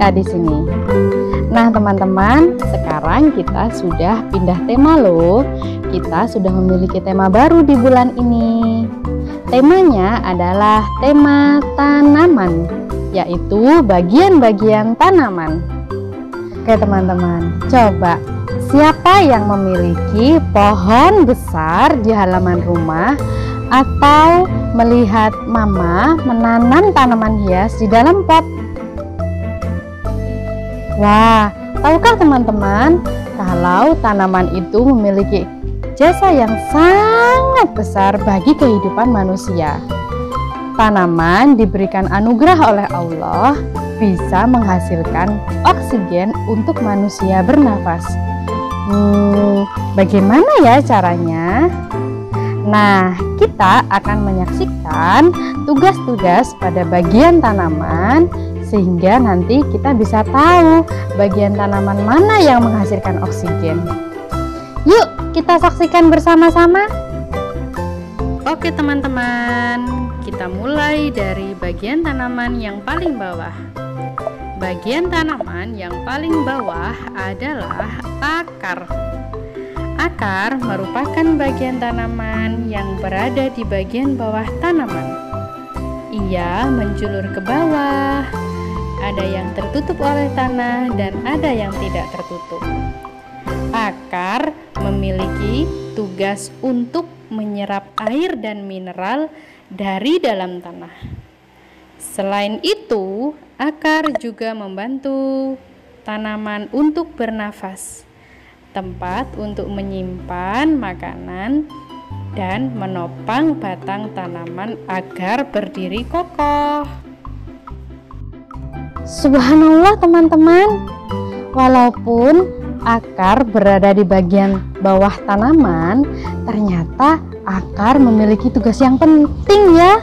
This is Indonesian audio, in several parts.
A di sini. Nah teman-teman, sekarang kita sudah pindah tema loh. Kita sudah memiliki tema baru di bulan ini. Temanya adalah tema tanaman, yaitu bagian-bagian tanaman. Oke teman-teman, coba siapa yang memiliki pohon besar di halaman rumah atau melihat mama menanam tanaman hias di dalam pot? Wah, tahukah teman-teman kalau tanaman itu memiliki jasa yang sangat besar bagi kehidupan manusia? Tanaman diberikan anugerah oleh Allah, bisa menghasilkan oksigen untuk manusia bernafas. Bagaimana ya caranya? Nah, kita akan menyaksikan tugas-tugas pada bagian tanaman sehingga nanti kita bisa tahu bagian tanaman mana yang menghasilkan oksigen. Yuk, kita saksikan bersama-sama. Oke teman-teman, kita mulai dari bagian tanaman yang paling bawah. Bagian tanaman yang paling bawah adalah akar. Akar merupakan bagian tanaman yang berada di bagian bawah tanaman. Ia menjulur ke bawah, ada yang tertutup oleh tanah dan ada yang tidak tertutup. Akar memiliki tugas untuk menyerap air dan mineral dari dalam tanah. Selain itu, akar juga membantu tanaman untuk bernafas, tempat untuk menyimpan makanan, dan menopang batang tanaman agar berdiri kokoh. Subhanallah teman-teman, walaupun akar berada di bagian bawah tanaman, ternyata akar memiliki tugas yang penting ya.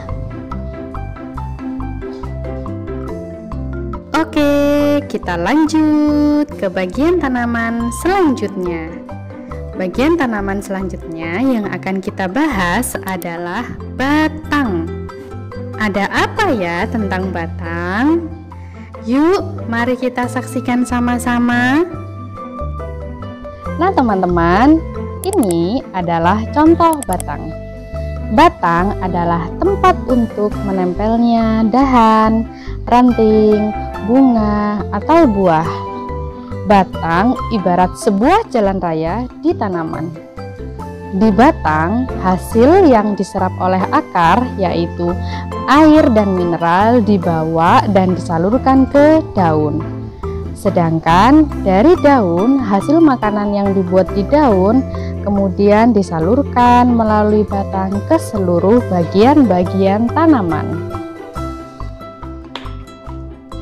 Oke, kita lanjut ke bagian tanaman selanjutnya. Bagian tanaman selanjutnya yang akan kita bahas adalah batang. Ada apa ya tentang batang? Yuk, mari kita saksikan sama-sama. Nah teman-teman, ini adalah contoh batang. Batang adalah tempat untuk menempelnya dahan, ranting, bunga, atau buah. Batang ibarat sebuah jalan raya di tanaman. Di batang, hasil yang diserap oleh akar yaitu air dan mineral dibawa dan disalurkan ke daun. Sedangkan dari daun, hasil makanan yang dibuat di daun kemudian disalurkan melalui batang ke seluruh bagian-bagian tanaman.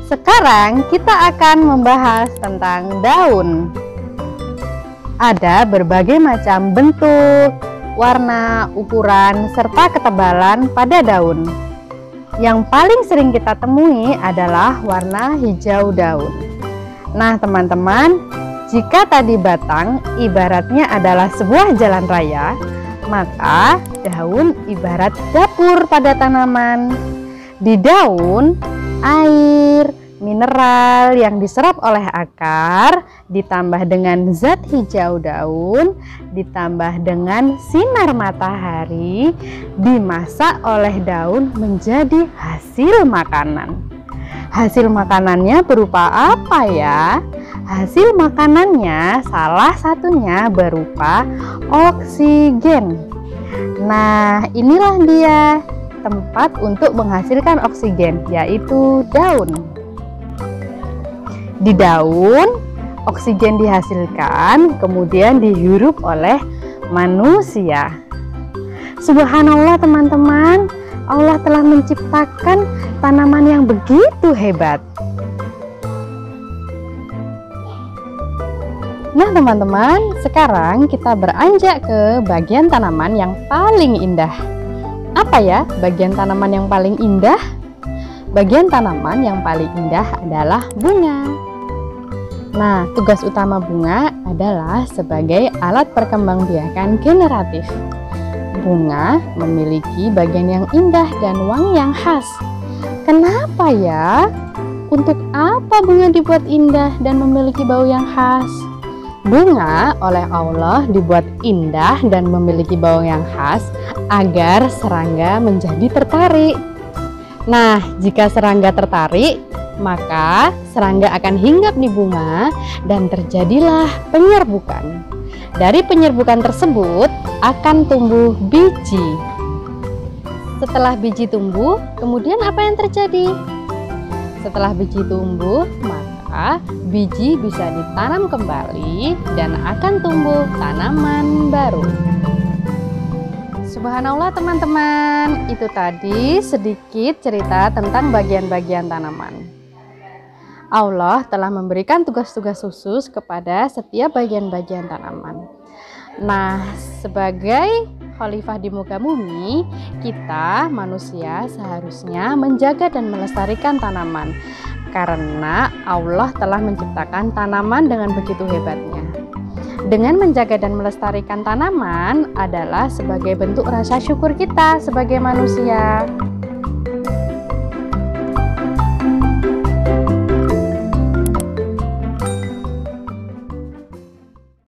Sekarang kita akan membahas tentang daun. Ada berbagai macam bentuk, warna, ukuran, serta ketebalan pada daun. Yang paling sering kita temui adalah warna hijau daun. Nah teman-teman, jika tadi batang ibaratnya adalah sebuah jalan raya, maka daun ibarat dapur pada tanaman. Di daun, air, mineral yang diserap oleh akar ditambah dengan zat hijau daun, ditambah dengan sinar matahari, dimasak oleh daun menjadi hasil makanan. Hasil makanannya berupa apa ya? Hasil makanannya salah satunya berupa oksigen. Nah, inilah dia tempat untuk menghasilkan oksigen, yaitu daun. Di daun, oksigen dihasilkan, kemudian dihirup oleh manusia. Subhanallah teman-teman, Allah telah menciptakan tanaman yang begitu hebat. Nah teman-teman, sekarang kita beranjak ke bagian tanaman yang paling indah. Apa ya bagian tanaman yang paling indah? Bagian tanaman yang paling indah adalah bunga. Nah, tugas utama bunga adalah sebagai alat perkembangbiakan generatif. Bunga memiliki bagian yang indah dan wangi yang khas. Kenapa ya? untuk apa bunga dibuat indah dan memiliki bau yang khas? Bunga oleh Allah dibuat indah dan memiliki bau yang khas agar serangga menjadi tertarik. Nah, jika serangga tertarik, maka serangga akan hinggap di bunga dan terjadilah penyerbukan. Dari penyerbukan tersebut akan tumbuh biji. Setelah biji tumbuh, kemudian apa yang terjadi? Setelah biji tumbuh, maka biji bisa ditanam kembali dan akan tumbuh tanaman baru. Subhanallah teman-teman, itu tadi sedikit cerita tentang bagian-bagian tanaman. Allah telah memberikan tugas-tugas khusus kepada setiap bagian-bagian tanaman. Nah, sebagai khalifah di muka bumi, kita manusia seharusnya menjaga dan melestarikan tanaman karena Allah telah menciptakan tanaman dengan begitu hebatnya. Dengan menjaga dan melestarikan tanaman adalah sebagai bentuk rasa syukur kita sebagai manusia.